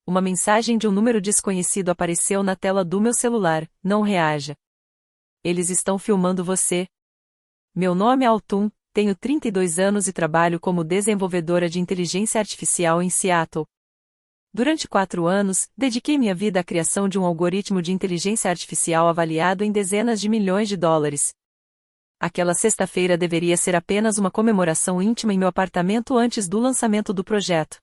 Uma mensagem de um número desconhecido apareceu na tela do meu celular. Não reaja. Eles estão filmando você. Meu nome é Altun, tenho 32 anos e trabalho como desenvolvedora de inteligência artificial em Seattle. Durante 4 anos, dediquei minha vida à criação de um algoritmo de inteligência artificial avaliado em dezenas de milhões de dólares. Aquela sexta-feira deveria ser apenas uma comemoração íntima em meu apartamento antes do lançamento do projeto.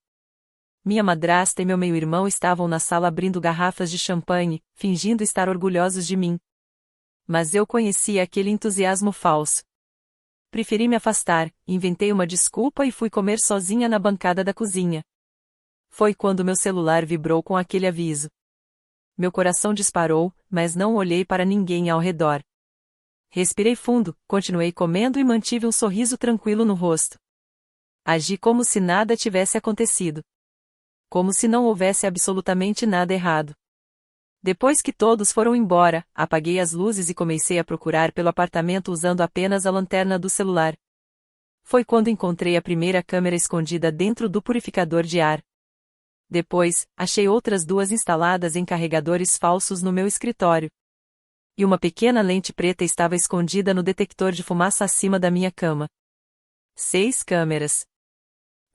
Minha madrasta e meu meio-irmão estavam na sala abrindo garrafas de champanhe, fingindo estar orgulhosos de mim. Mas eu conhecia aquele entusiasmo falso. Preferi me afastar, inventei uma desculpa e fui comer sozinha na bancada da cozinha. Foi quando meu celular vibrou com aquele aviso. Meu coração disparou, mas não olhei para ninguém ao redor. Respirei fundo, continuei comendo e mantive um sorriso tranquilo no rosto. Agi como se nada tivesse acontecido. Como se não houvesse absolutamente nada errado. Depois que todos foram embora, apaguei as luzes e comecei a procurar pelo apartamento usando apenas a lanterna do celular. Foi quando encontrei a primeira câmera escondida dentro do purificador de ar. Depois, achei outras 2 instaladas em carregadores falsos no meu escritório. E uma pequena lente preta estava escondida no detector de fumaça acima da minha cama. 6 câmeras.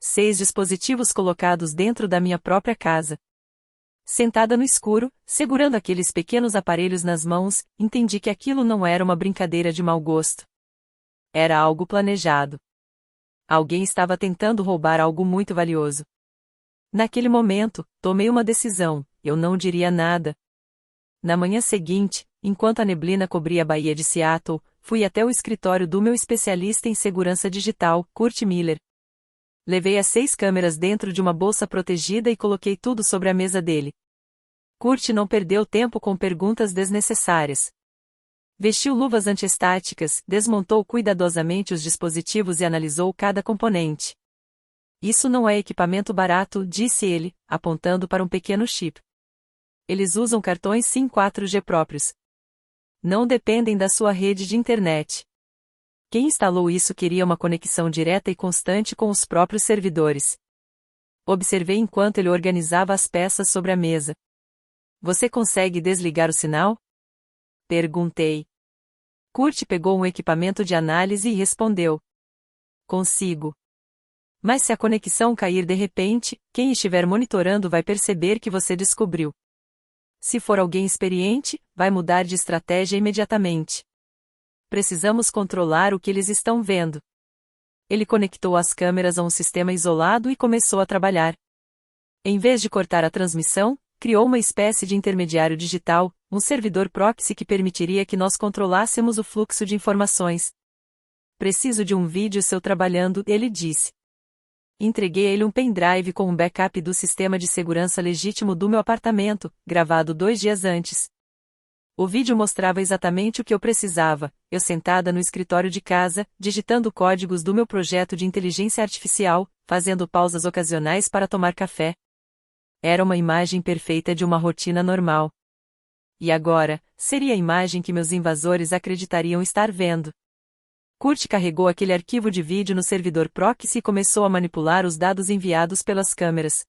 6 dispositivos colocados dentro da minha própria casa. Sentada no escuro, segurando aqueles pequenos aparelhos nas mãos, entendi que aquilo não era uma brincadeira de mau gosto. Era algo planejado. Alguém estava tentando roubar algo muito valioso. Naquele momento, tomei uma decisão: eu não diria nada. Na manhã seguinte, enquanto a neblina cobria a Baía de Seattle, fui até o escritório do meu especialista em segurança digital, Kurt Miller. Levei as 6 câmeras dentro de uma bolsa protegida e coloquei tudo sobre a mesa dele. Kurt não perdeu tempo com perguntas desnecessárias. Vestiu luvas antiestáticas, desmontou cuidadosamente os dispositivos e analisou cada componente. Isso não é equipamento barato, disse ele, apontando para um pequeno chip. Eles usam cartões SIM 4G próprios. Não dependem da sua rede de internet. Quem instalou isso queria uma conexão direta e constante com os próprios servidores. Observei enquanto ele organizava as peças sobre a mesa. Você consegue desligar o sinal? Perguntei. Kurt pegou um equipamento de análise e respondeu. Consigo. Mas se a conexão cair de repente, quem estiver monitorando vai perceber que você descobriu. Se for alguém experiente, vai mudar de estratégia imediatamente. Precisamos controlar o que eles estão vendo. Ele conectou as câmeras a um sistema isolado e começou a trabalhar. Em vez de cortar a transmissão, criou uma espécie de intermediário digital, um servidor proxy que permitiria que nós controlássemos o fluxo de informações. Preciso de um vídeo seu trabalhando, ele disse. Entreguei a ele um pendrive com um backup do sistema de segurança legítimo do meu apartamento, gravado 2 dias antes. O vídeo mostrava exatamente o que eu precisava, eu sentada no escritório de casa, digitando códigos do meu projeto de inteligência artificial, fazendo pausas ocasionais para tomar café. Era uma imagem perfeita de uma rotina normal. E agora, seria a imagem que meus invasores acreditariam estar vendo. Kurt carregou aquele arquivo de vídeo no servidor proxy e começou a manipular os dados enviados pelas câmeras.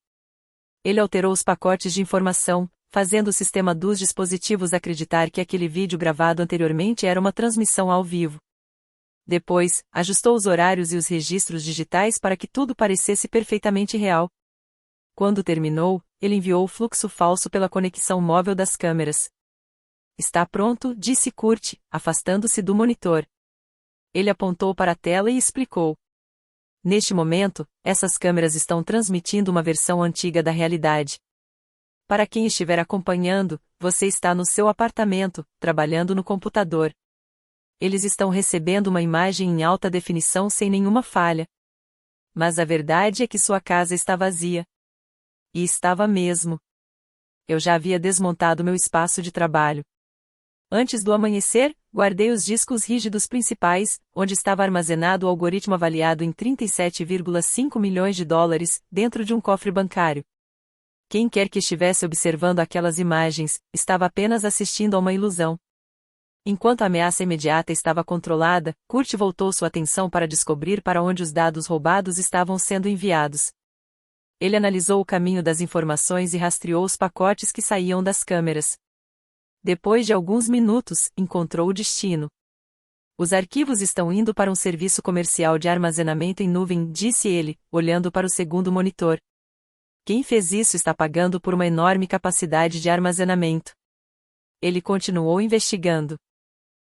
Ele alterou os pacotes de informação, fazendo o sistema dos dispositivos acreditar que aquele vídeo gravado anteriormente era uma transmissão ao vivo. Depois, ajustou os horários e os registros digitais para que tudo parecesse perfeitamente real. Quando terminou, ele enviou o fluxo falso pela conexão móvel das câmeras. Está pronto, disse Kurt, afastando-se do monitor. Ele apontou para a tela e explicou. Neste momento, essas câmeras estão transmitindo uma versão antiga da realidade. Para quem estiver acompanhando, você está no seu apartamento, trabalhando no computador. Eles estão recebendo uma imagem em alta definição sem nenhuma falha. Mas a verdade é que sua casa está vazia. E estava mesmo. Eu já havia desmontado meu espaço de trabalho. Antes do amanhecer, guardei os discos rígidos principais, onde estava armazenado o algoritmo avaliado em 37,5 milhões de dólares, dentro de um cofre bancário. Quem quer que estivesse observando aquelas imagens, estava apenas assistindo a uma ilusão. Enquanto a ameaça imediata estava controlada, Kurt voltou sua atenção para descobrir para onde os dados roubados estavam sendo enviados. Ele analisou o caminho das informações e rastreou os pacotes que saíam das câmeras. Depois de alguns minutos, encontrou o destino. Os arquivos estão indo para um serviço comercial de armazenamento em nuvem, disse ele, olhando para o segundo monitor. Quem fez isso está pagando por uma enorme capacidade de armazenamento. Ele continuou investigando.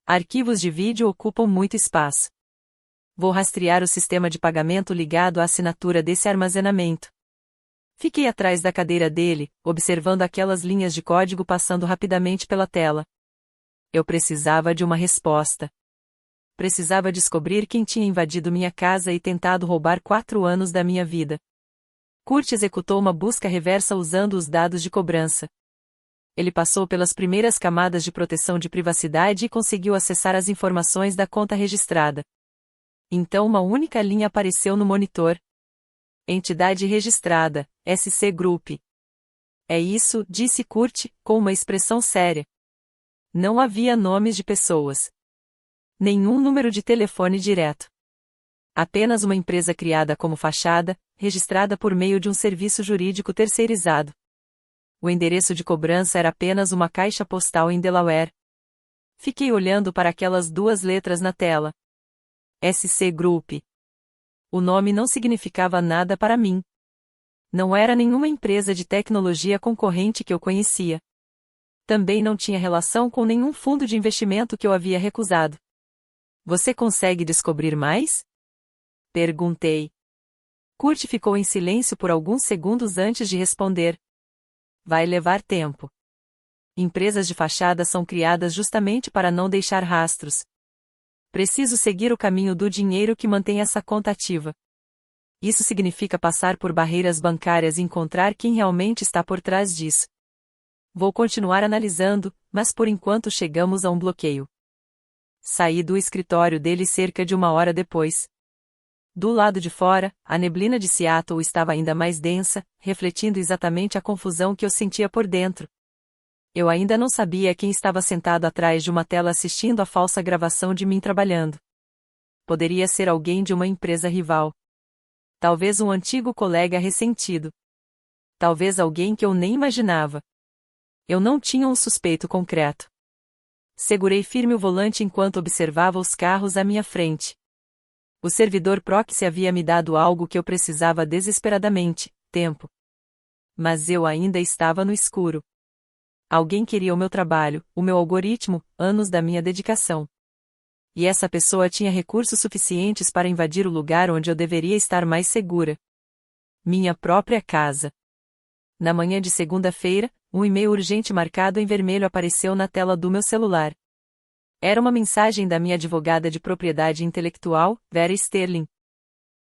Arquivos de vídeo ocupam muito espaço. Vou rastrear o sistema de pagamento ligado à assinatura desse armazenamento. Fiquei atrás da cadeira dele, observando aquelas linhas de código passando rapidamente pela tela. Eu precisava de uma resposta. Precisava descobrir quem tinha invadido minha casa e tentado roubar 4 anos da minha vida. Kurt executou uma busca reversa usando os dados de cobrança. Ele passou pelas primeiras camadas de proteção de privacidade e conseguiu acessar as informações da conta registrada. Então uma única linha apareceu no monitor. Entidade registrada, SC Group. É isso, disse Kurt, com uma expressão séria. Não havia nomes de pessoas. Nenhum número de telefone direto. Apenas uma empresa criada como fachada, registrada por meio de um serviço jurídico terceirizado. O endereço de cobrança era apenas uma caixa postal em Delaware. Fiquei olhando para aquelas 2 letras na tela. SC Group. O nome não significava nada para mim. Não era nenhuma empresa de tecnologia concorrente que eu conhecia. Também não tinha relação com nenhum fundo de investimento que eu havia recusado. Você consegue descobrir mais? Perguntei. Kurt ficou em silêncio por alguns segundos antes de responder. Vai levar tempo. Empresas de fachada são criadas justamente para não deixar rastros. Preciso seguir o caminho do dinheiro que mantém essa conta ativa. Isso significa passar por barreiras bancárias e encontrar quem realmente está por trás disso. Vou continuar analisando, mas por enquanto chegamos a um bloqueio. Saí do escritório dele cerca de 1 hora depois. Do lado de fora, a neblina de Seattle estava ainda mais densa, refletindo exatamente a confusão que eu sentia por dentro. Eu ainda não sabia quem estava sentado atrás de uma tela assistindo a falsa gravação de mim trabalhando. Poderia ser alguém de uma empresa rival. Talvez um antigo colega ressentido. Talvez alguém que eu nem imaginava. Eu não tinha um suspeito concreto. Segurei firme o volante enquanto observava os carros à minha frente. O servidor proxy havia me dado algo que eu precisava desesperadamente: tempo. Mas eu ainda estava no escuro. Alguém queria o meu trabalho, o meu algoritmo, anos da minha dedicação. E essa pessoa tinha recursos suficientes para invadir o lugar onde eu deveria estar mais segura. Minha própria casa. Na manhã de segunda-feira, um e-mail urgente marcado em vermelho apareceu na tela do meu celular. Era uma mensagem da minha advogada de propriedade intelectual, Vera Sterling.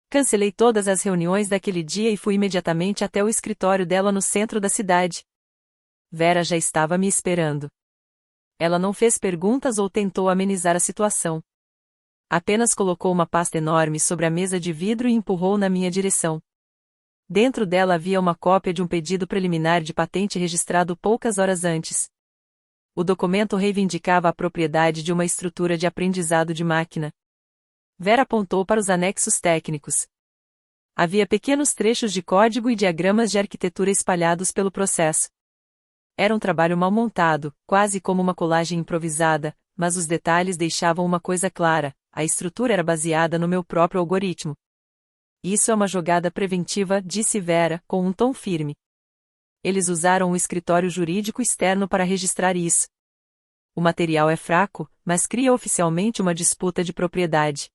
Cancelei todas as reuniões daquele dia e fui imediatamente até o escritório dela no centro da cidade. Vera já estava me esperando. Ela não fez perguntas ou tentou amenizar a situação. Apenas colocou uma pasta enorme sobre a mesa de vidro e empurrou na minha direção. Dentro dela havia uma cópia de um pedido preliminar de patente registrado poucas horas antes. O documento reivindicava a propriedade de uma estrutura de aprendizado de máquina. Vera apontou para os anexos técnicos. Havia pequenos trechos de código e diagramas de arquitetura espalhados pelo processo. Era um trabalho mal montado, quase como uma colagem improvisada, mas os detalhes deixavam uma coisa clara: a estrutura era baseada no meu próprio algoritmo. Isso é uma jogada preventiva, disse Vera, com um tom firme. Eles usaram um escritório jurídico externo para registrar isso. O material é fraco, mas cria oficialmente uma disputa de propriedade.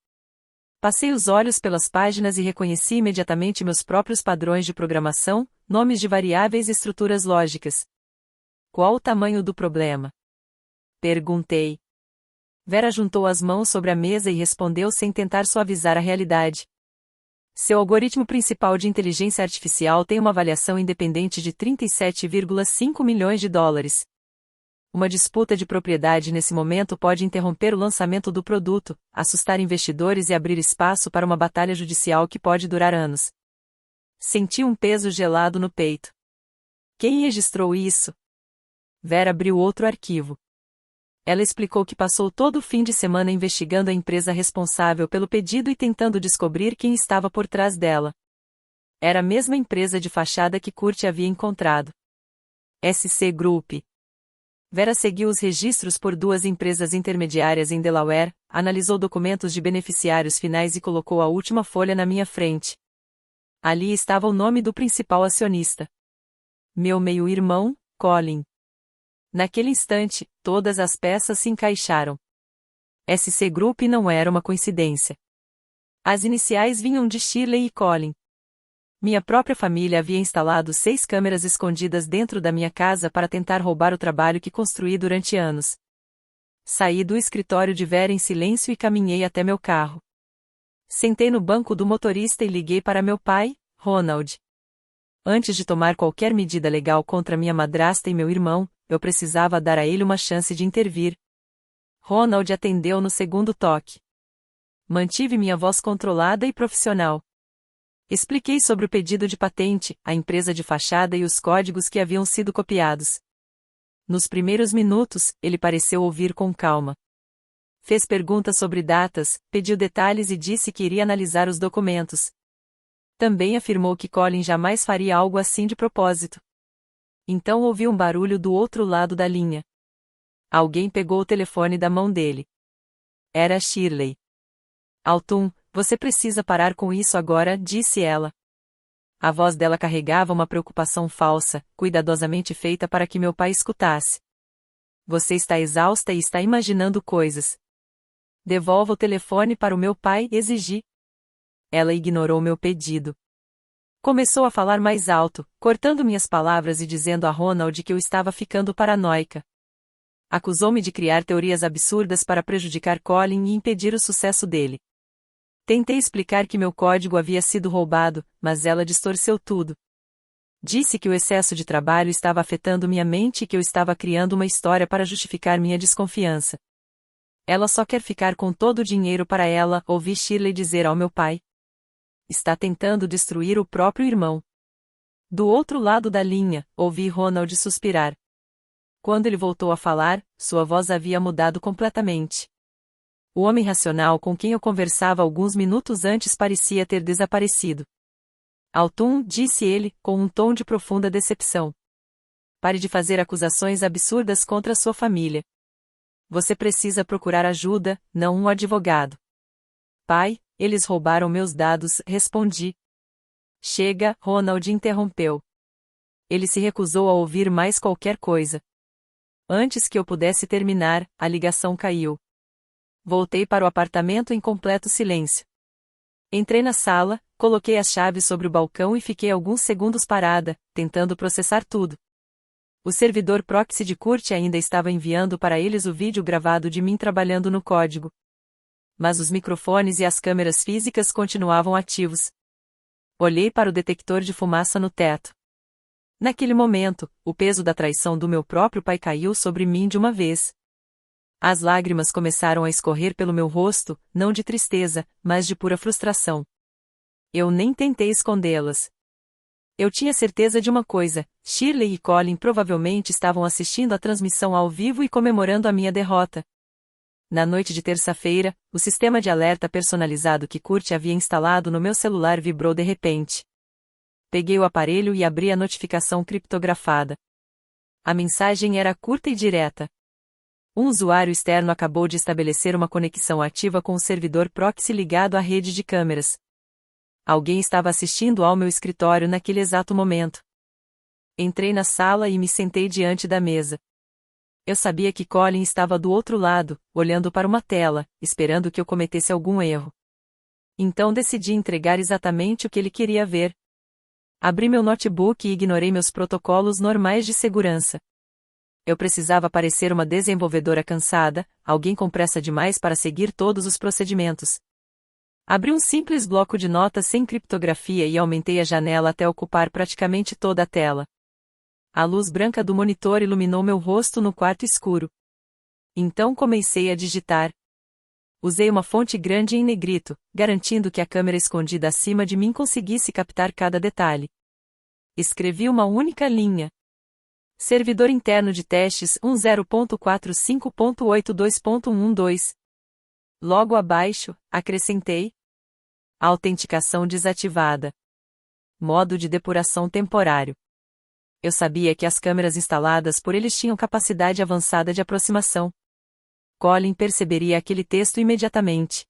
Passei os olhos pelas páginas e reconheci imediatamente meus próprios padrões de programação, nomes de variáveis e estruturas lógicas. Qual o tamanho do problema? Perguntei. Vera juntou as mãos sobre a mesa e respondeu sem tentar suavizar a realidade. Seu algoritmo principal de inteligência artificial tem uma avaliação independente de 37,5 milhões de dólares. Uma disputa de propriedade nesse momento pode interromper o lançamento do produto, assustar investidores e abrir espaço para uma batalha judicial que pode durar anos. Senti um peso gelado no peito. Quem registrou isso? Vera abriu outro arquivo. Ela explicou que passou todo o fim de semana investigando a empresa responsável pelo pedido e tentando descobrir quem estava por trás dela. Era a mesma empresa de fachada que Kurt havia encontrado. SC Group. Vera seguiu os registros por duas empresas intermediárias em Delaware, analisou documentos de beneficiários finais e colocou a última folha na minha frente. Ali estava o nome do principal acionista. Meu meio-irmão, Colin. Naquele instante, todas as peças se encaixaram. SC Group não era uma coincidência. As iniciais vinham de Shirley e Colin. Minha própria família havia instalado 6 câmeras escondidas dentro da minha casa para tentar roubar o trabalho que construí durante anos. Saí do escritório de Vera em silêncio e caminhei até meu carro. Sentei no banco do motorista e liguei para meu pai, Ronald. Antes de tomar qualquer medida legal contra minha madrasta e meu irmão, eu precisava dar a ele uma chance de intervir. Ronald atendeu no segundo toque. Mantive minha voz controlada e profissional. Expliquei sobre o pedido de patente, a empresa de fachada e os códigos que haviam sido copiados. Nos primeiros minutos, ele pareceu ouvir com calma. Fez perguntas sobre datas, pediu detalhes e disse que iria analisar os documentos. Também afirmou que Colin jamais faria algo assim de propósito. Então ouvi um barulho do outro lado da linha. Alguém pegou o telefone da mão dele. Era Shirley. Altum, você precisa parar com isso agora, disse ela. A voz dela carregava uma preocupação falsa, cuidadosamente feita para que meu pai escutasse. Você está exausta e está imaginando coisas. Devolva o telefone para o meu pai, exigi. Ela ignorou meu pedido. Começou a falar mais alto, cortando minhas palavras e dizendo a Ronald que eu estava ficando paranoica. Acusou-me de criar teorias absurdas para prejudicar Colin e impedir o sucesso dele. Tentei explicar que meu código havia sido roubado, mas ela distorceu tudo. Disse que o excesso de trabalho estava afetando minha mente e que eu estava criando uma história para justificar minha desconfiança. Ela só quer ficar com todo o dinheiro para ela, ouvi Shirley dizer ao meu pai. Está tentando destruir o próprio irmão. Do outro lado da linha, ouvi Ronald suspirar. Quando ele voltou a falar, sua voz havia mudado completamente. O homem racional com quem eu conversava alguns minutos antes parecia ter desaparecido. Altum, disse ele, com um tom de profunda decepção. Pare de fazer acusações absurdas contra sua família. Você precisa procurar ajuda, não um advogado. Pai, eles roubaram meus dados, respondi. Chega, Ronald interrompeu. Ele se recusou a ouvir mais qualquer coisa. Antes que eu pudesse terminar, a ligação caiu. Voltei para o apartamento em completo silêncio. Entrei na sala, coloquei as chaves sobre o balcão e fiquei alguns segundos parada, tentando processar tudo. O servidor proxy de Kurt ainda estava enviando para eles o vídeo gravado de mim trabalhando no código. Mas os microfones e as câmeras físicas continuavam ativos. Olhei para o detector de fumaça no teto. Naquele momento, o peso da traição do meu próprio pai caiu sobre mim de uma vez. As lágrimas começaram a escorrer pelo meu rosto, não de tristeza, mas de pura frustração. Eu nem tentei escondê-las. Eu tinha certeza de uma coisa: Shirley e Colin provavelmente estavam assistindo a transmissão ao vivo e comemorando a minha derrota. Na noite de terça-feira, o sistema de alerta personalizado que Kurt havia instalado no meu celular vibrou de repente. Peguei o aparelho e abri a notificação criptografada. A mensagem era curta e direta. Um usuário externo acabou de estabelecer uma conexão ativa com o servidor proxy ligado à rede de câmeras. Alguém estava assistindo ao meu escritório naquele exato momento. Entrei na sala e me sentei diante da mesa. Eu sabia que Colin estava do outro lado, olhando para uma tela, esperando que eu cometesse algum erro. Então decidi entregar exatamente o que ele queria ver. Abri meu notebook e ignorei meus protocolos normais de segurança. Eu precisava parecer uma desenvolvedora cansada, alguém com pressa demais para seguir todos os procedimentos. Abri um simples bloco de notas sem criptografia e aumentei a janela até ocupar praticamente toda a tela. A luz branca do monitor iluminou meu rosto no quarto escuro. Então comecei a digitar. Usei uma fonte grande em negrito, garantindo que a câmera escondida acima de mim conseguisse captar cada detalhe. Escrevi uma única linha. Servidor interno de testes 10.45.82.12. Logo abaixo, acrescentei: autenticação desativada. modo de depuração temporário. Eu sabia que as câmeras instaladas por eles tinham capacidade avançada de aproximação. Colin perceberia aquele texto imediatamente.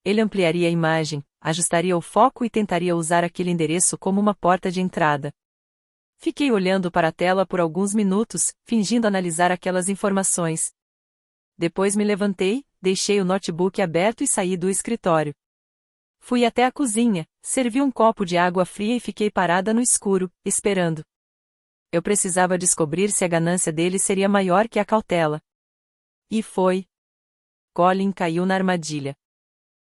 Ele ampliaria a imagem, ajustaria o foco e tentaria usar aquele endereço como uma porta de entrada. Fiquei olhando para a tela por alguns minutos, fingindo analisar aquelas informações. Depois me levantei, deixei o notebook aberto e saí do escritório. Fui até a cozinha, servi um copo de água fria e fiquei parada no escuro, esperando. Eu precisava descobrir se a ganância dele seria maior que a cautela. E foi. Colin caiu na armadilha.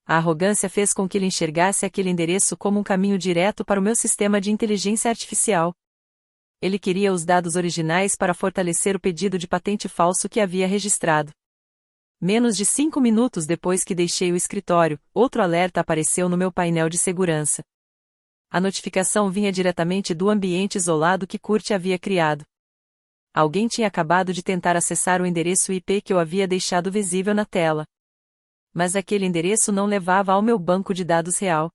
A arrogância fez com que ele enxergasse aquele endereço como um caminho direto para o meu sistema de inteligência artificial. Ele queria os dados originais para fortalecer o pedido de patente falso que havia registrado. Menos de 5 minutos depois que deixei o escritório, outro alerta apareceu no meu painel de segurança. A notificação vinha diretamente do ambiente isolado que Kurt havia criado. Alguém tinha acabado de tentar acessar o endereço IP que eu havia deixado visível na tela. Mas aquele endereço não levava ao meu banco de dados real.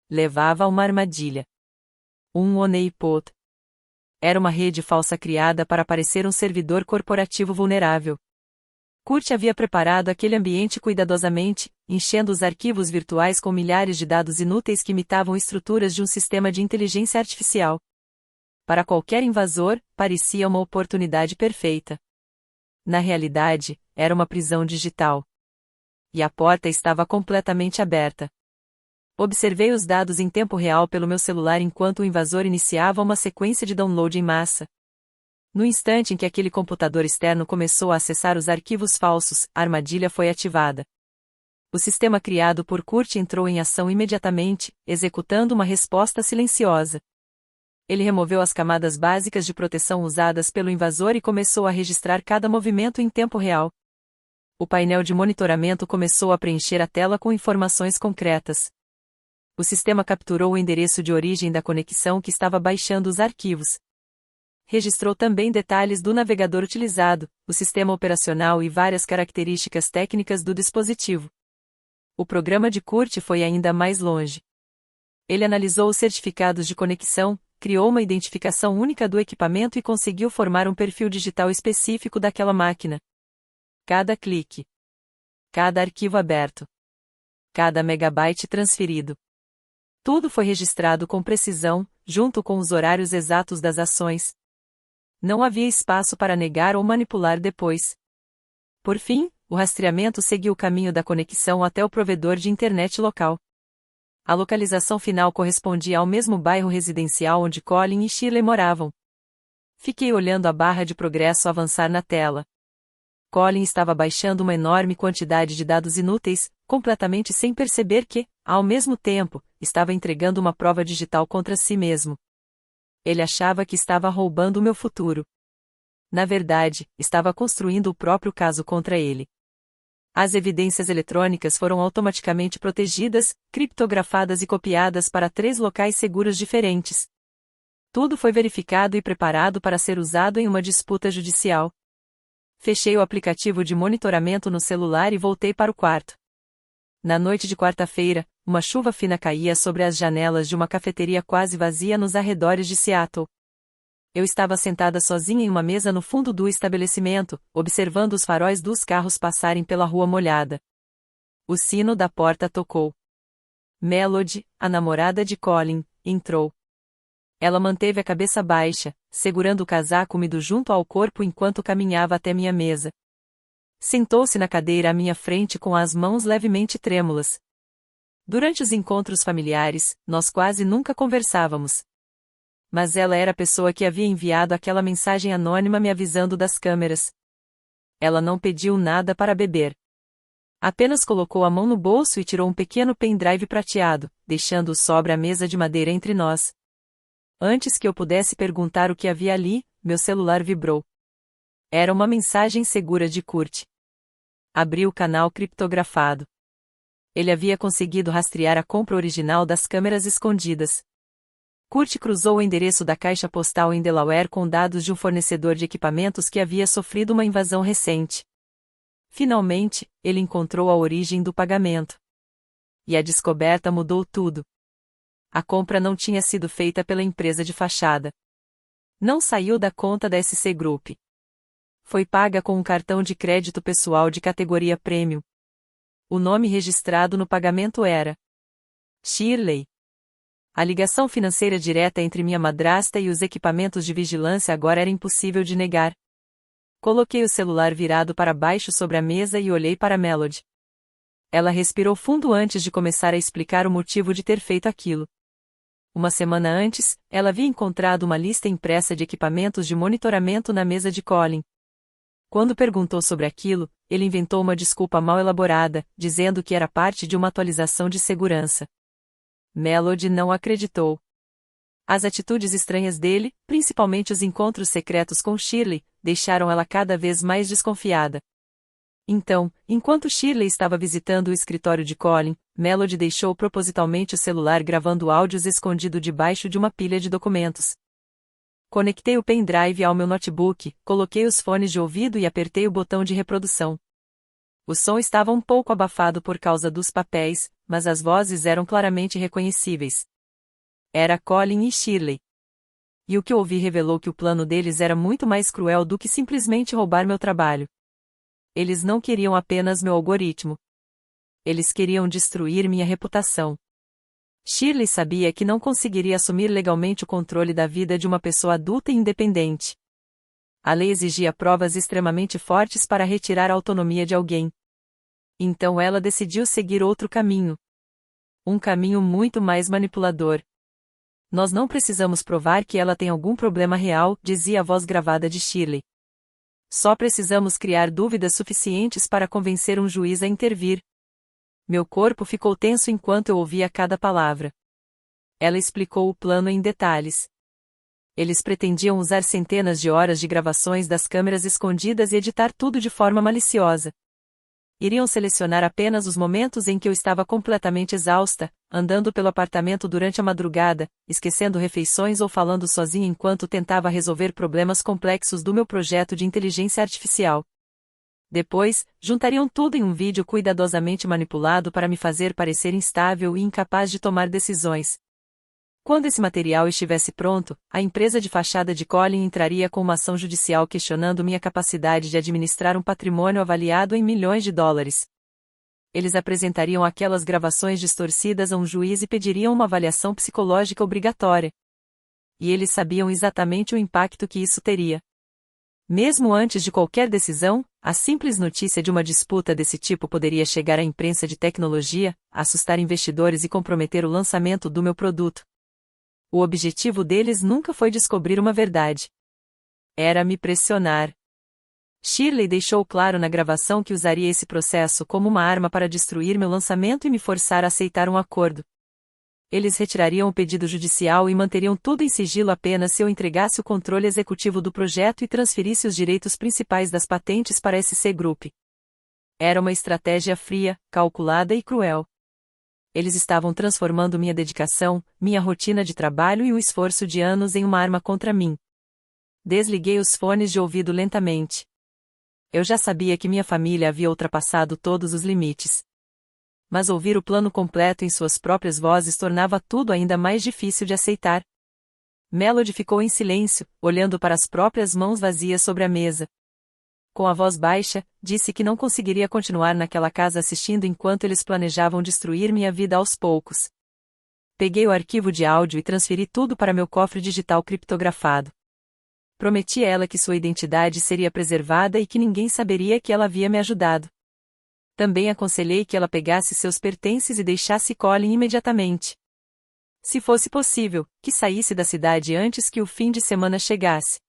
Levava a uma armadilha. Um honeypot. Era uma rede falsa criada para parecer um servidor corporativo vulnerável. Kurt havia preparado aquele ambiente cuidadosamente, enchendo os arquivos virtuais com milhares de dados inúteis que imitavam estruturas de um sistema de inteligência artificial. Para qualquer invasor, parecia uma oportunidade perfeita. Na realidade, era uma prisão digital. E a porta estava completamente aberta. Observei os dados em tempo real pelo meu celular enquanto o invasor iniciava uma sequência de download em massa. No instante em que aquele computador externo começou a acessar os arquivos falsos, a armadilha foi ativada. O sistema criado por Kurt entrou em ação imediatamente, executando uma resposta silenciosa. Ele removeu as camadas básicas de proteção usadas pelo invasor e começou a registrar cada movimento em tempo real. O painel de monitoramento começou a preencher a tela com informações concretas. O sistema capturou o endereço de origem da conexão que estava baixando os arquivos. Registrou também detalhes do navegador utilizado, o sistema operacional e várias características técnicas do dispositivo. O programa de Kurt foi ainda mais longe. Ele analisou os certificados de conexão, criou uma identificação única do equipamento e conseguiu formar um perfil digital específico daquela máquina. Cada clique. Cada arquivo aberto. Cada megabyte transferido. Tudo foi registrado com precisão, junto com os horários exatos das ações. Não havia espaço para negar ou manipular depois. Por fim, o rastreamento seguiu o caminho da conexão até o provedor de internet local. A localização final correspondia ao mesmo bairro residencial onde Colin e Shirley moravam. Fiquei olhando a barra de progresso avançar na tela. Colin estava baixando uma enorme quantidade de dados inúteis, completamente sem perceber que, ao mesmo tempo, estava entregando uma prova digital contra si mesmo. Ele achava que estava roubando o meu futuro. Na verdade, estava construindo o próprio caso contra ele. As evidências eletrônicas foram automaticamente protegidas, criptografadas e copiadas para 3 locais seguros diferentes. Tudo foi verificado e preparado para ser usado em uma disputa judicial. Fechei o aplicativo de monitoramento no celular e voltei para o quarto. Na noite de quarta-feira, uma chuva fina caía sobre as janelas de uma cafeteria quase vazia nos arredores de Seattle. Eu estava sentada sozinha em uma mesa no fundo do estabelecimento, observando os faróis dos carros passarem pela rua molhada. O sino da porta tocou. Melody, a namorada de Colin, entrou. Ela manteve a cabeça baixa, segurando o casaco úmido junto ao corpo enquanto caminhava até minha mesa. Sentou-se na cadeira à minha frente com as mãos levemente trêmulas. Durante os encontros familiares, nós quase nunca conversávamos. Mas ela era a pessoa que havia enviado aquela mensagem anônima me avisando das câmeras. Ela não pediu nada para beber. Apenas colocou a mão no bolso e tirou um pequeno pendrive prateado, deixando-o sobre a mesa de madeira entre nós. Antes que eu pudesse perguntar o que havia ali, meu celular vibrou. Era uma mensagem segura de Kurt. Abri o canal criptografado. Ele havia conseguido rastrear a compra original das câmeras escondidas. Kurt cruzou o endereço da caixa postal em Delaware com dados de um fornecedor de equipamentos que havia sofrido uma invasão recente. Finalmente, ele encontrou a origem do pagamento. E a descoberta mudou tudo. A compra não tinha sido feita pela empresa de fachada. Não saiu da conta da SC Group. Foi paga com um cartão de crédito pessoal de categoria Premium. O nome registrado no pagamento era Shirley. A ligação financeira direta entre minha madrasta e os equipamentos de vigilância agora era impossível de negar. Coloquei o celular virado para baixo sobre a mesa e olhei para Melody. Ela respirou fundo antes de começar a explicar o motivo de ter feito aquilo. Uma semana antes, ela havia encontrado uma lista impressa de equipamentos de monitoramento na mesa de Colin. Quando perguntou sobre aquilo, ele inventou uma desculpa mal elaborada, dizendo que era parte de uma atualização de segurança. Melody não acreditou. As atitudes estranhas dele, principalmente os encontros secretos com Shirley, deixaram ela cada vez mais desconfiada. Então, enquanto Shirley estava visitando o escritório de Colin, Melody deixou propositalmente o celular gravando áudios escondido debaixo de uma pilha de documentos. Conectei o pendrive ao meu notebook, coloquei os fones de ouvido e apertei o botão de reprodução. O som estava um pouco abafado por causa dos papéis, mas as vozes eram claramente reconhecíveis. Era Colin e Shirley. E o que ouvi revelou que o plano deles era muito mais cruel do que simplesmente roubar meu trabalho. Eles não queriam apenas meu algoritmo. Eles queriam destruir minha reputação. Shirley sabia que não conseguiria assumir legalmente o controle da vida de uma pessoa adulta e independente. A lei exigia provas extremamente fortes para retirar a autonomia de alguém. Então ela decidiu seguir outro caminho. Um caminho muito mais manipulador. Nós não precisamos provar que ela tem algum problema real, dizia a voz gravada de Shirley. Só precisamos criar dúvidas suficientes para convencer um juiz a intervir. Meu corpo ficou tenso enquanto eu ouvia cada palavra. Ela explicou o plano em detalhes. Eles pretendiam usar centenas de horas de gravações das câmeras escondidas e editar tudo de forma maliciosa. Iriam selecionar apenas os momentos em que eu estava completamente exausta, andando pelo apartamento durante a madrugada, esquecendo refeições ou falando sozinha enquanto tentava resolver problemas complexos do meu projeto de inteligência artificial. Depois, juntariam tudo em um vídeo cuidadosamente manipulado para me fazer parecer instável e incapaz de tomar decisões. Quando esse material estivesse pronto, a empresa de fachada de Colin entraria com uma ação judicial questionando minha capacidade de administrar um patrimônio avaliado em milhões de dólares. Eles apresentariam aquelas gravações distorcidas a um juiz e pediriam uma avaliação psicológica obrigatória. E eles sabiam exatamente o impacto que isso teria. Mesmo antes de qualquer decisão, a simples notícia de uma disputa desse tipo poderia chegar à imprensa de tecnologia, assustar investidores e comprometer o lançamento do meu produto. O objetivo deles nunca foi descobrir uma verdade. Era me pressionar. Shirley deixou claro na gravação que usaria esse processo como uma arma para destruir meu lançamento e me forçar a aceitar um acordo. Eles retirariam o pedido judicial e manteriam tudo em sigilo apenas se eu entregasse o controle executivo do projeto e transferisse os direitos principais das patentes para a SC Group. Era uma estratégia fria, calculada e cruel. Eles estavam transformando minha dedicação, minha rotina de trabalho e o esforço de anos em uma arma contra mim. Desliguei os fones de ouvido lentamente. Eu já sabia que minha família havia ultrapassado todos os limites. Mas ouvir o plano completo em suas próprias vozes tornava tudo ainda mais difícil de aceitar. Melody ficou em silêncio, olhando para as próprias mãos vazias sobre a mesa. Com a voz baixa, disse que não conseguiria continuar naquela casa assistindo enquanto eles planejavam destruir minha vida aos poucos. Peguei o arquivo de áudio e transferi tudo para meu cofre digital criptografado. Prometi a ela que sua identidade seria preservada e que ninguém saberia que ela havia me ajudado. Também aconselhei que ela pegasse seus pertences e deixasse Colin imediatamente. Se fosse possível, que saísse da cidade antes que o fim de semana chegasse.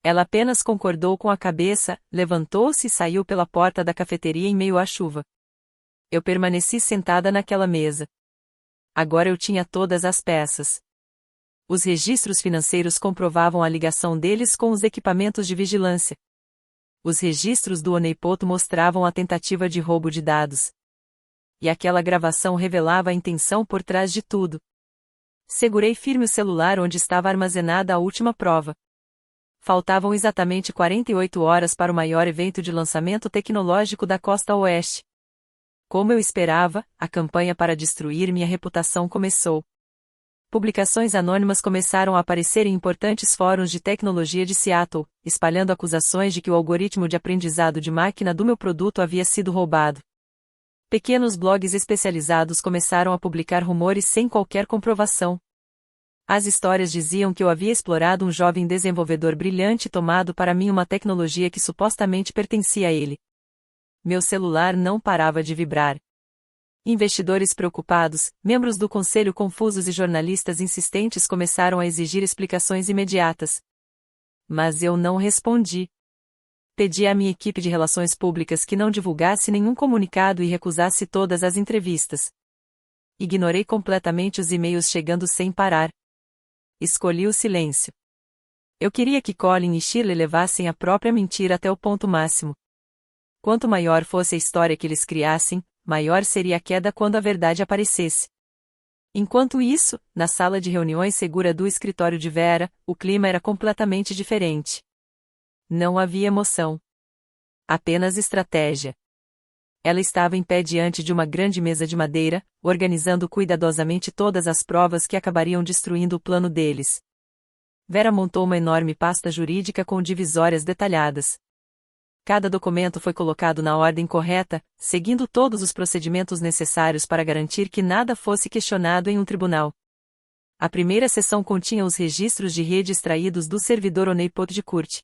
Ela apenas concordou com a cabeça, levantou-se e saiu pela porta da cafeteria em meio à chuva. Eu permaneci sentada naquela mesa. Agora eu tinha todas as peças. Os registros financeiros comprovavam a ligação deles com os equipamentos de vigilância. Os registros do Honeypot mostravam a tentativa de roubo de dados. E aquela gravação revelava a intenção por trás de tudo. Segurei firme o celular onde estava armazenada a última prova. Faltavam exatamente 48 horas para o maior evento de lançamento tecnológico da Costa Oeste. Como eu esperava, a campanha para destruir minha reputação começou. Publicações anônimas começaram a aparecer em importantes fóruns de tecnologia de Seattle, espalhando acusações de que o algoritmo de aprendizado de máquina do meu produto havia sido roubado. Pequenos blogs especializados começaram a publicar rumores sem qualquer comprovação. As histórias diziam que eu havia explorado um jovem desenvolvedor brilhante e tomado para mim uma tecnologia que supostamente pertencia a ele. Meu celular não parava de vibrar. Investidores preocupados, membros do conselho confusos e jornalistas insistentes começaram a exigir explicações imediatas. Mas eu não respondi. Pedi à minha equipe de relações públicas que não divulgasse nenhum comunicado e recusasse todas as entrevistas. Ignorei completamente os e-mails chegando sem parar. Escolhi o silêncio. Eu queria que Colin e Shirley levassem a própria mentira até o ponto máximo. Quanto maior fosse a história que eles criassem, maior seria a queda quando a verdade aparecesse. Enquanto isso, na sala de reuniões segura do escritório de Vera, o clima era completamente diferente. Não havia emoção. Apenas estratégia. Ela estava em pé diante de uma grande mesa de madeira, organizando cuidadosamente todas as provas que acabariam destruindo o plano deles. Vera montou uma enorme pasta jurídica com divisórias detalhadas. Cada documento foi colocado na ordem correta, seguindo todos os procedimentos necessários para garantir que nada fosse questionado em um tribunal. A primeira seção continha os registros de rede extraídos do servidor Honeypot de Kurt.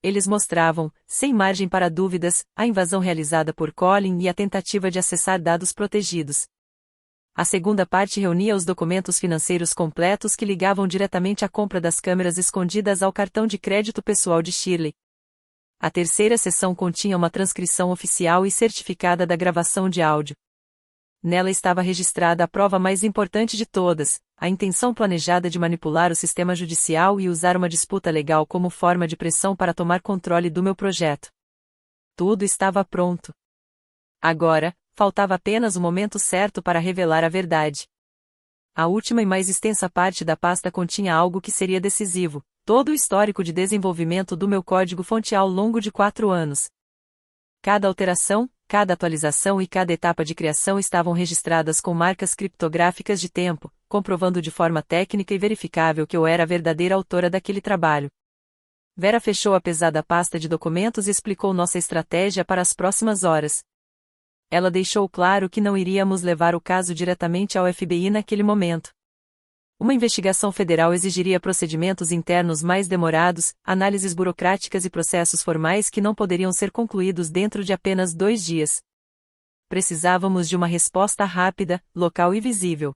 Eles mostravam, sem margem para dúvidas, a invasão realizada por Colin e a tentativa de acessar dados protegidos. A segunda parte reunia os documentos financeiros completos que ligavam diretamente à compra das câmeras escondidas ao cartão de crédito pessoal de Shirley. A terceira seção continha uma transcrição oficial e certificada da gravação de áudio. Nela estava registrada a prova mais importante de todas, a intenção planejada de manipular o sistema judicial e usar uma disputa legal como forma de pressão para tomar controle do meu projeto. Tudo estava pronto. Agora, faltava apenas o momento certo para revelar a verdade. A última e mais extensa parte da pasta continha algo que seria decisivo: todo o histórico de desenvolvimento do meu código-fonte ao longo de 4 anos. Cada alteração, cada atualização e cada etapa de criação estavam registradas com marcas criptográficas de tempo, comprovando de forma técnica e verificável que eu era a verdadeira autora daquele trabalho. Vera fechou a pesada pasta de documentos e explicou nossa estratégia para as próximas horas. Ela deixou claro que não iríamos levar o caso diretamente ao FBI naquele momento. Uma investigação federal exigiria procedimentos internos mais demorados, análises burocráticas e processos formais que não poderiam ser concluídos dentro de apenas 2 dias. Precisávamos de uma resposta rápida, local e visível.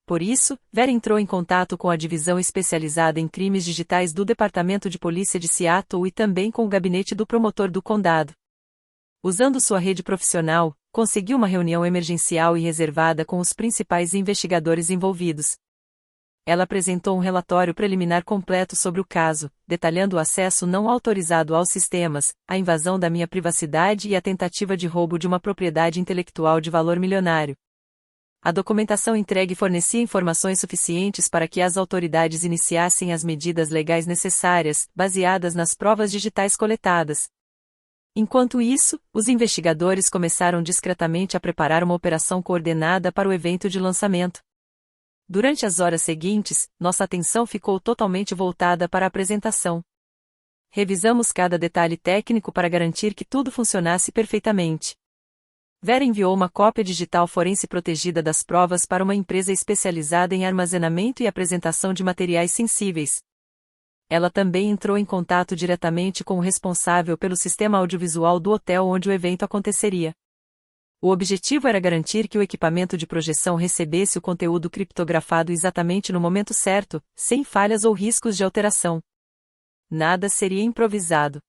Por isso, Vera entrou em contato com a divisão especializada em crimes digitais do Departamento de Polícia de Seattle e também com o gabinete do promotor do condado. Usando sua rede profissional, conseguiu uma reunião emergencial e reservada com os principais investigadores envolvidos. Ela apresentou um relatório preliminar completo sobre o caso, detalhando o acesso não autorizado aos sistemas, a invasão da minha privacidade e a tentativa de roubo de uma propriedade intelectual de valor milionário. A documentação entregue fornecia informações suficientes para que as autoridades iniciassem as medidas legais necessárias, baseadas nas provas digitais coletadas. Enquanto isso, os investigadores começaram discretamente a preparar uma operação coordenada para o evento de lançamento. Durante as horas seguintes, nossa atenção ficou totalmente voltada para a apresentação. Revisamos cada detalhe técnico para garantir que tudo funcionasse perfeitamente. Vera enviou uma cópia digital forense protegida das provas para uma empresa especializada em armazenamento e apresentação de materiais sensíveis. Ela também entrou em contato diretamente com o responsável pelo sistema audiovisual do hotel onde o evento aconteceria. O objetivo era garantir que o equipamento de projeção recebesse o conteúdo criptografado exatamente no momento certo, sem falhas ou riscos de alteração. Nada seria improvisado.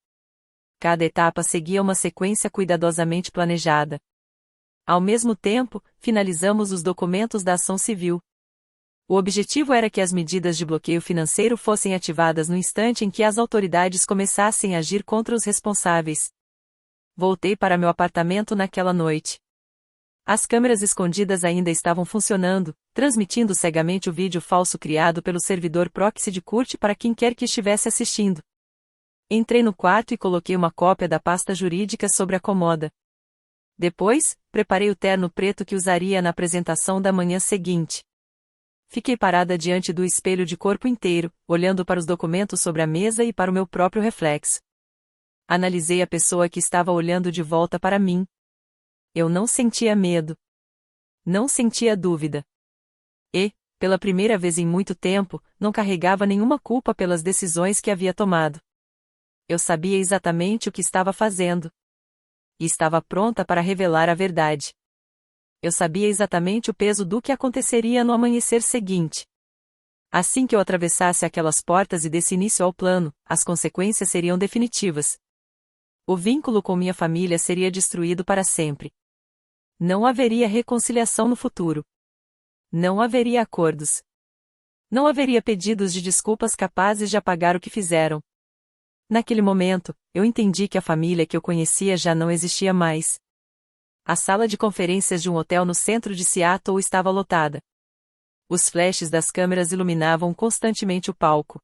Cada etapa seguia uma sequência cuidadosamente planejada. Ao mesmo tempo, finalizamos os documentos da ação civil. O objetivo era que as medidas de bloqueio financeiro fossem ativadas no instante em que as autoridades começassem a agir contra os responsáveis. Voltei para meu apartamento naquela noite. As câmeras escondidas ainda estavam funcionando, transmitindo cegamente o vídeo falso criado pelo servidor proxy de Kurt para quem quer que estivesse assistindo. Entrei no quarto e coloquei uma cópia da pasta jurídica sobre a cômoda. Depois, preparei o terno preto que usaria na apresentação da manhã seguinte. Fiquei parada diante do espelho de corpo inteiro, olhando para os documentos sobre a mesa e para o meu próprio reflexo. Analisei a pessoa que estava olhando de volta para mim. Eu não sentia medo. Não sentia dúvida. E, pela primeira vez em muito tempo, não carregava nenhuma culpa pelas decisões que havia tomado. Eu sabia exatamente o que estava fazendo. E estava pronta para revelar a verdade. Eu sabia exatamente o peso do que aconteceria no amanhecer seguinte. Assim que eu atravessasse aquelas portas e desse início ao plano, as consequências seriam definitivas. O vínculo com minha família seria destruído para sempre. Não haveria reconciliação no futuro. Não haveria acordos. Não haveria pedidos de desculpas capazes de apagar o que fizeram. Naquele momento, eu entendi que a família que eu conhecia já não existia mais. A sala de conferências de um hotel no centro de Seattle estava lotada. Os flashes das câmeras iluminavam constantemente o palco.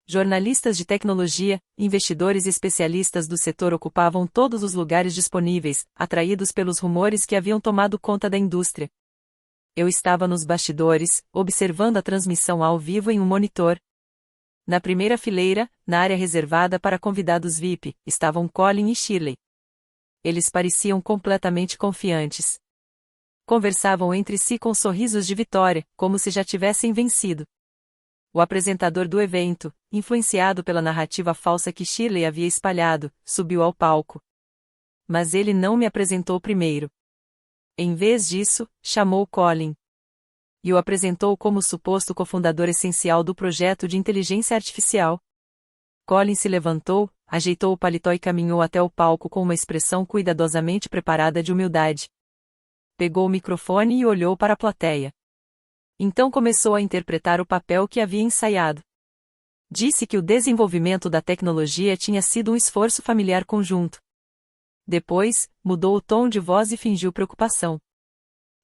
Jornalistas de tecnologia, investidores e especialistas do setor ocupavam todos os lugares disponíveis, atraídos pelos rumores que haviam tomado conta da indústria. Eu estava nos bastidores, observando a transmissão ao vivo em um monitor. Na primeira fileira, na área reservada para convidados VIP, estavam Colin e Shirley. Eles pareciam completamente confiantes. Conversavam entre si com sorrisos de vitória, como se já tivessem vencido. O apresentador do evento, influenciado pela narrativa falsa que Shirley havia espalhado, subiu ao palco. Mas ele não me apresentou primeiro. Em vez disso, chamou Colin. E o apresentou como o suposto cofundador essencial do projeto de inteligência artificial. Colin se levantou, ajeitou o paletó e caminhou até o palco com uma expressão cuidadosamente preparada de humildade. Pegou o microfone e olhou para a plateia. Então começou a interpretar o papel que havia ensaiado. Disse que o desenvolvimento da tecnologia tinha sido um esforço familiar conjunto. Depois, mudou o tom de voz e fingiu preocupação.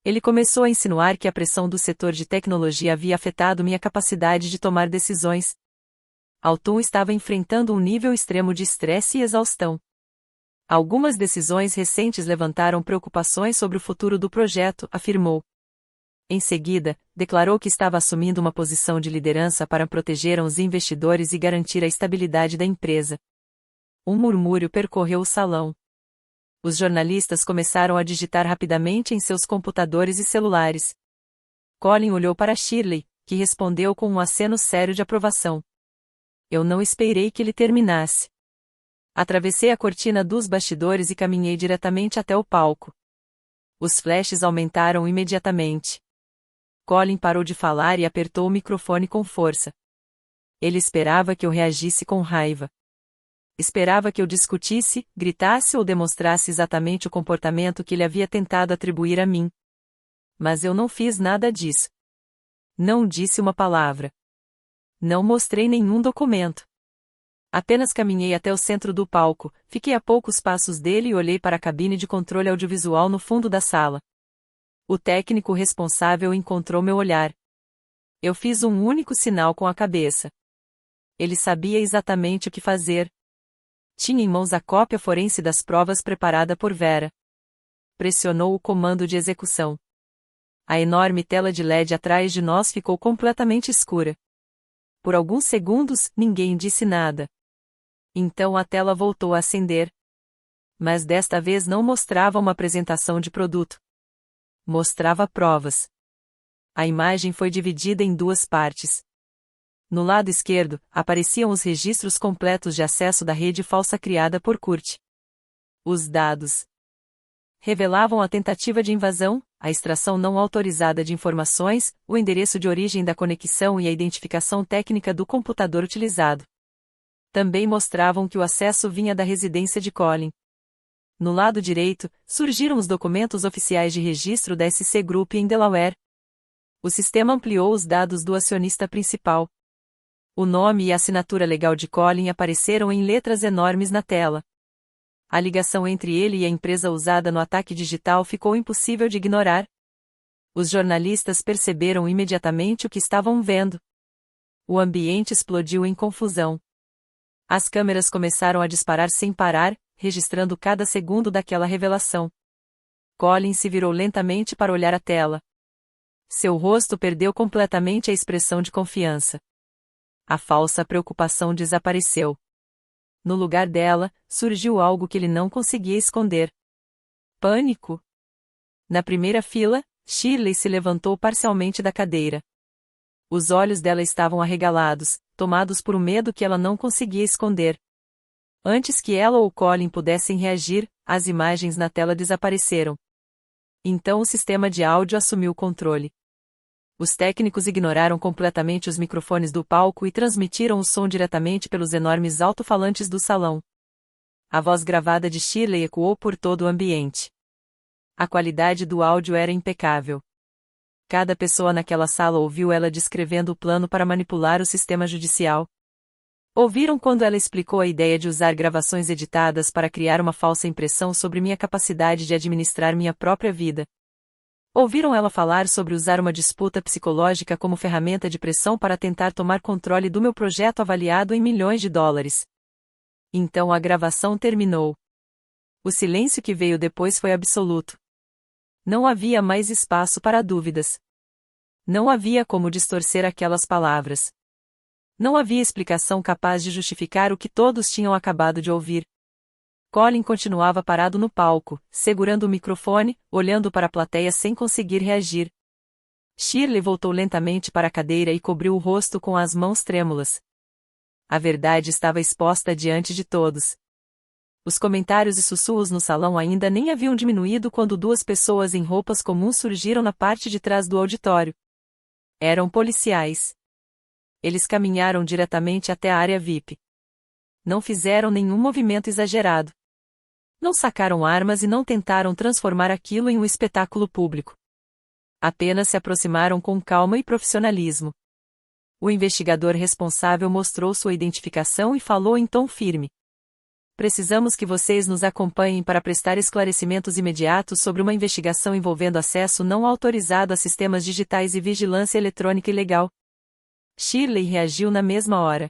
Ele começou a insinuar que a pressão do setor de tecnologia havia afetado minha capacidade de tomar decisões. Altum estava enfrentando um nível extremo de estresse e exaustão. Algumas decisões recentes levantaram preocupações sobre o futuro do projeto, afirmou. Em seguida, declarou que estava assumindo uma posição de liderança para proteger os investidores e garantir a estabilidade da empresa. Um murmúrio percorreu o salão. Os jornalistas começaram a digitar rapidamente em seus computadores e celulares. Colin olhou para Shirley, que respondeu com um aceno sério de aprovação. Eu não esperei que ele terminasse. Atravessei a cortina dos bastidores e caminhei diretamente até o palco. Os flashes aumentaram imediatamente. Colin parou de falar e apertou o microfone com força. Ele esperava que eu reagisse com raiva. Esperava que eu discutisse, gritasse ou demonstrasse exatamente o comportamento que ele havia tentado atribuir a mim. Mas eu não fiz nada disso. Não disse uma palavra. Não mostrei nenhum documento. Apenas caminhei até o centro do palco, fiquei a poucos passos dele e olhei para a cabine de controle audiovisual no fundo da sala. O técnico responsável encontrou meu olhar. Eu fiz um único sinal com a cabeça. Ele sabia exatamente o que fazer. Tinha em mãos a cópia forense das provas preparada por Vera. Pressionou o comando de execução. A enorme tela de LED atrás de nós ficou completamente escura. Por alguns segundos, ninguém disse nada. Então a tela voltou a acender. Mas desta vez não mostrava uma apresentação de produto. Mostrava provas. A imagem foi dividida em duas partes. No lado esquerdo, apareciam os registros completos de acesso da rede falsa criada por Kurt. Os dados revelavam a tentativa de invasão, a extração não autorizada de informações, o endereço de origem da conexão e a identificação técnica do computador utilizado. Também mostravam que o acesso vinha da residência de Colin. No lado direito, surgiram os documentos oficiais de registro da SC Group em Delaware. O sistema ampliou os dados do acionista principal. O nome e a assinatura legal de Colin apareceram em letras enormes na tela. A ligação entre ele e a empresa usada no ataque digital ficou impossível de ignorar. Os jornalistas perceberam imediatamente o que estavam vendo. O ambiente explodiu em confusão. As câmeras começaram a disparar sem parar, registrando cada segundo daquela revelação. Colin se virou lentamente para olhar a tela. Seu rosto perdeu completamente a expressão de confiança. A falsa preocupação desapareceu. No lugar dela, surgiu algo que ele não conseguia esconder. Pânico. Na primeira fila, Shirley se levantou parcialmente da cadeira. Os olhos dela estavam arregalados, tomados por um medo que ela não conseguia esconder. Antes que ela ou Colin pudessem reagir, as imagens na tela desapareceram. Então o sistema de áudio assumiu o controle. Os técnicos ignoraram completamente os microfones do palco e transmitiram o som diretamente pelos enormes alto-falantes do salão. A voz gravada de Shirley ecoou por todo o ambiente. A qualidade do áudio era impecável. Cada pessoa naquela sala ouviu ela descrevendo o plano para manipular o sistema judicial. Ouviram quando ela explicou a ideia de usar gravações editadas para criar uma falsa impressão sobre minha capacidade de administrar minha própria vida. Ouviram ela falar sobre usar uma disputa psicológica como ferramenta de pressão para tentar tomar controle do meu projeto avaliado em milhões de dólares. Então a gravação terminou. O silêncio que veio depois foi absoluto. Não havia mais espaço para dúvidas. Não havia como distorcer aquelas palavras. Não havia explicação capaz de justificar o que todos tinham acabado de ouvir. Colin continuava parado no palco, segurando o microfone, olhando para a plateia sem conseguir reagir. Shirley voltou lentamente para a cadeira e cobriu o rosto com as mãos trêmulas. A verdade estava exposta diante de todos. Os comentários e sussurros no salão ainda nem haviam diminuído quando duas pessoas em roupas comuns surgiram na parte de trás do auditório. Eram policiais. Eles caminharam diretamente até a área VIP. Não fizeram nenhum movimento exagerado. Não sacaram armas e não tentaram transformar aquilo em um espetáculo público. Apenas se aproximaram com calma e profissionalismo. O investigador responsável mostrou sua identificação e falou em tom firme. Precisamos que vocês nos acompanhem para prestar esclarecimentos imediatos sobre uma investigação envolvendo acesso não autorizado a sistemas digitais e vigilância eletrônica ilegal. Shirley reagiu na mesma hora.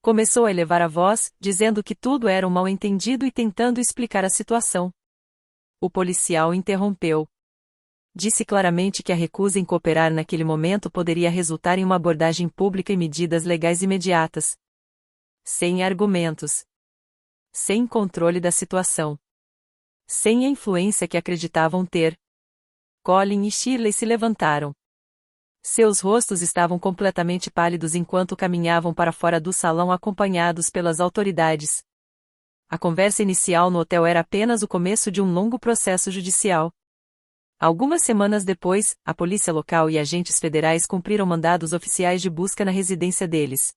Começou a elevar a voz, dizendo que tudo era um mal-entendido e tentando explicar a situação. O policial interrompeu. Disse claramente que a recusa em cooperar naquele momento poderia resultar em uma abordagem pública e medidas legais imediatas. Sem argumentos. Sem controle da situação. Sem a influência que acreditavam ter. Colin e Shirley se levantaram. Seus rostos estavam completamente pálidos enquanto caminhavam para fora do salão acompanhados pelas autoridades. A conversa inicial no hotel era apenas o começo de um longo processo judicial. Algumas semanas depois, a polícia local e agentes federais cumpriram mandados oficiais de busca na residência deles.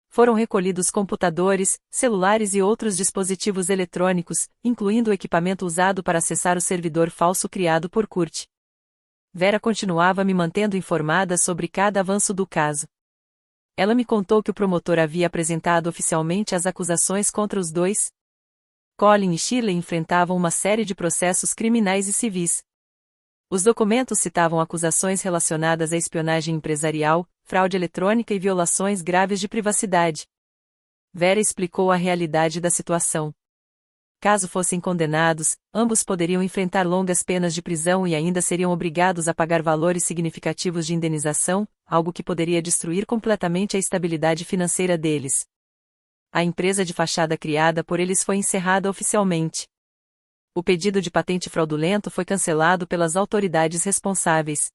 Foram recolhidos computadores, celulares e outros dispositivos eletrônicos, incluindo o equipamento usado para acessar o servidor falso criado por Kurt. Vera continuava me mantendo informada sobre cada avanço do caso. Ela me contou que o promotor havia apresentado oficialmente as acusações contra os dois. Colin e Shirley enfrentavam uma série de processos criminais e civis. Os documentos citavam acusações relacionadas à espionagem empresarial, fraude eletrônica e violações graves de privacidade. Vera explicou a realidade da situação. Caso fossem condenados, ambos poderiam enfrentar longas penas de prisão e ainda seriam obrigados a pagar valores significativos de indenização, algo que poderia destruir completamente a estabilidade financeira deles. A empresa de fachada criada por eles foi encerrada oficialmente. O pedido de patente fraudulento foi cancelado pelas autoridades responsáveis.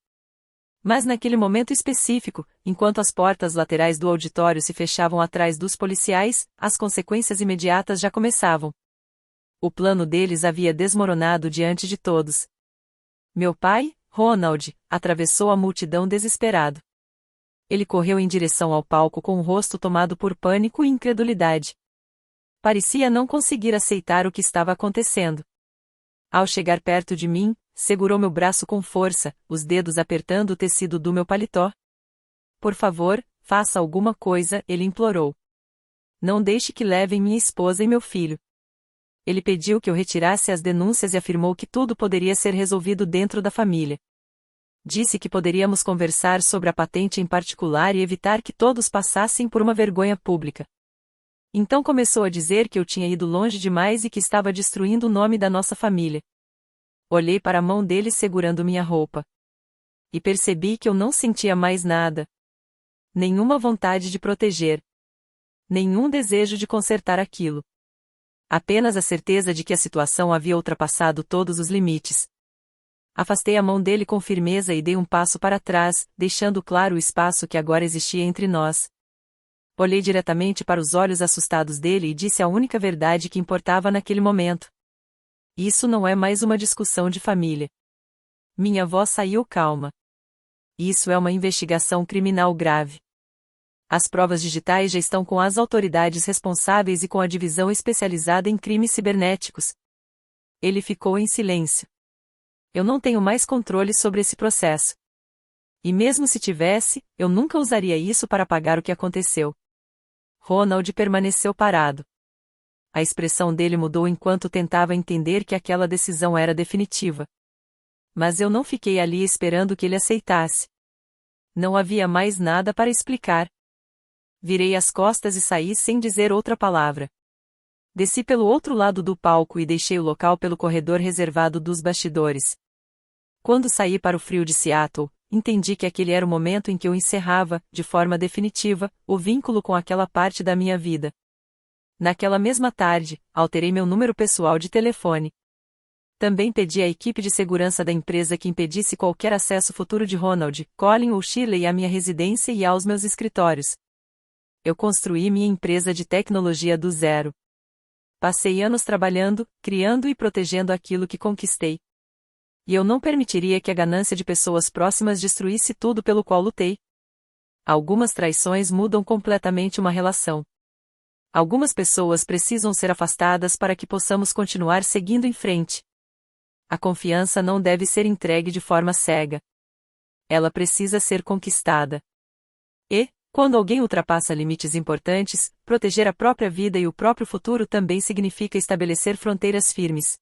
Mas naquele momento específico, enquanto as portas laterais do auditório se fechavam atrás dos policiais, as consequências imediatas já começavam. O plano deles havia desmoronado diante de todos. Meu pai, Ronald, atravessou a multidão desesperado. Ele correu em direção ao palco com o rosto tomado por pânico e incredulidade. Parecia não conseguir aceitar o que estava acontecendo. Ao chegar perto de mim, segurou meu braço com força, os dedos apertando o tecido do meu paletó. Por favor, faça alguma coisa, ele implorou. Não deixe que levem minha esposa e meu filho. Ele pediu que eu retirasse as denúncias e afirmou que tudo poderia ser resolvido dentro da família. Disse que poderíamos conversar sobre a patente em particular e evitar que todos passassem por uma vergonha pública. Então começou a dizer que eu tinha ido longe demais e que estava destruindo o nome da nossa família. Olhei para a mão dele segurando minha roupa. E percebi que eu não sentia mais nada. Nenhuma vontade de proteger. Nenhum desejo de consertar aquilo. Apenas a certeza de que a situação havia ultrapassado todos os limites. Afastei a mão dele com firmeza e dei um passo para trás, deixando claro o espaço que agora existia entre nós. Olhei diretamente para os olhos assustados dele e disse a única verdade que importava naquele momento. Isso não é mais uma discussão de família. Minha voz saiu calma. Isso é uma investigação criminal grave. As provas digitais já estão com as autoridades responsáveis e com a divisão especializada em crimes cibernéticos. Ele ficou em silêncio. Eu não tenho mais controle sobre esse processo. E mesmo se tivesse, eu nunca usaria isso para apagar o que aconteceu. Ronald permaneceu parado. A expressão dele mudou enquanto tentava entender que aquela decisão era definitiva. Mas eu não fiquei ali esperando que ele aceitasse. Não havia mais nada para explicar. Virei as costas e saí sem dizer outra palavra. Desci pelo outro lado do palco e deixei o local pelo corredor reservado dos bastidores. Quando saí para o frio de Seattle, entendi que aquele era o momento em que eu encerrava, de forma definitiva, o vínculo com aquela parte da minha vida. Naquela mesma tarde, alterei meu número pessoal de telefone. Também pedi à equipe de segurança da empresa que impedisse qualquer acesso futuro de Ronald, Colin ou Shirley à minha residência e aos meus escritórios. Eu construí minha empresa de tecnologia do zero. Passei anos trabalhando, criando e protegendo aquilo que conquistei. E eu não permitiria que a ganância de pessoas próximas destruísse tudo pelo qual lutei. Algumas traições mudam completamente uma relação. Algumas pessoas precisam ser afastadas para que possamos continuar seguindo em frente. A confiança não deve ser entregue de forma cega. Ela precisa ser conquistada. E, quando alguém ultrapassa limites importantes, proteger a própria vida e o próprio futuro também significa estabelecer fronteiras firmes.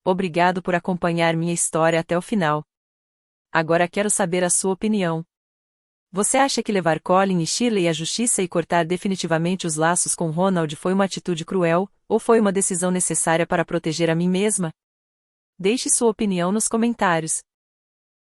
Obrigado por acompanhar minha história até o final. Agora quero saber a sua opinião. Você acha que levar Colin e Shirley à justiça e cortar definitivamente os laços com Ronald foi uma atitude cruel, ou foi uma decisão necessária para proteger a mim mesma? Deixe sua opinião nos comentários.